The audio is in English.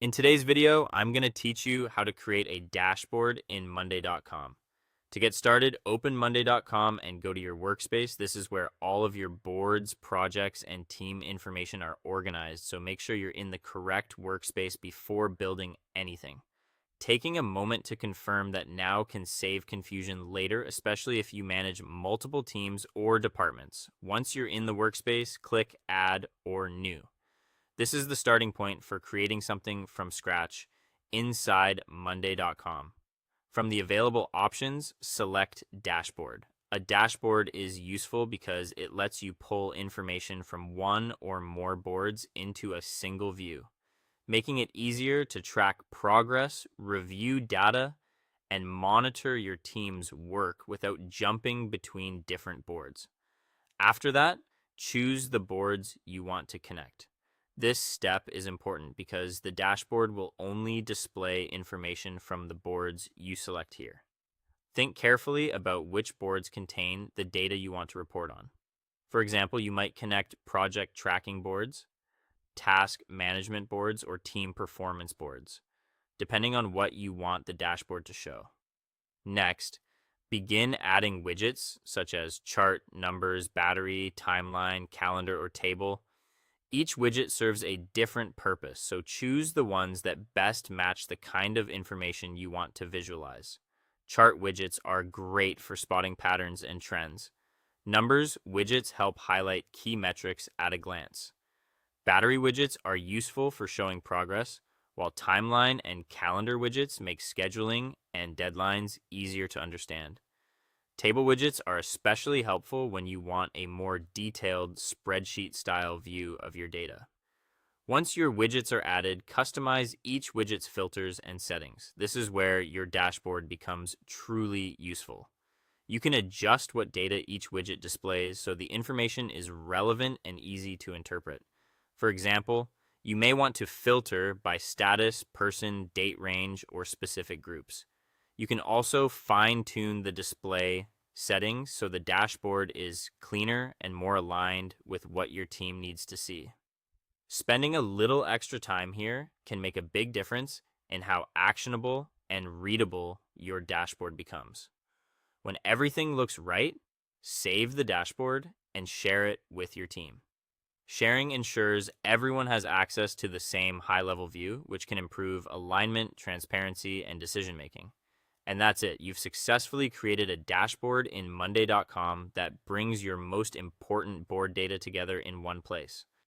In today's video, I'm going to teach you how to create a dashboard in Monday.com. To get started, open Monday.com and go to your workspace. This is where all of your boards, projects, and team information are organized, so make sure you're in the correct workspace before building anything. Taking a moment to confirm that now can save confusion later, especially if you manage multiple teams or departments. Once you're in the workspace, click Add or New. This is the starting point for creating something from scratch inside Monday.com. From the available options, select Dashboard. A dashboard is useful because it lets you pull information from one or more boards into a single view, making it easier to track progress, review data, and monitor your team's work without jumping between different boards. After that, choose the boards you want to connect. This step is important because the dashboard will only display information from the boards you select here. Think carefully about which boards contain the data you want to report on. For example, you might connect project tracking boards, task management boards, or team performance boards, depending on what you want the dashboard to show. Next, begin adding widgets such as chart, numbers, battery, timeline, calendar, or table. Each widget serves a different purpose, so choose the ones that best match the kind of information you want to visualize. Chart widgets are great for spotting patterns and trends. Numbers widgets help highlight key metrics at a glance. Battery widgets are useful for showing progress, while timeline and calendar widgets make scheduling and deadlines easier to understand. Table widgets are especially helpful when you want a more detailed spreadsheet-style view of your data. Once your widgets are added, customize each widget's filters and settings. This is where your dashboard becomes truly useful. You can adjust what data each widget displays so the information is relevant and easy to interpret. For example, you may want to filter by status, person, date range, or specific groups. You can also fine-tune the display settings so the dashboard is cleaner and more aligned with what your team needs to see. Spending a little extra time here can make a big difference in how actionable and readable your dashboard becomes. When everything looks right, save the dashboard and share it with your team. Sharing ensures everyone has access to the same high-level view, which can improve alignment, transparency, and decision-making. And that's it. You've successfully created a dashboard in Monday.com that brings your most important board data together in one place.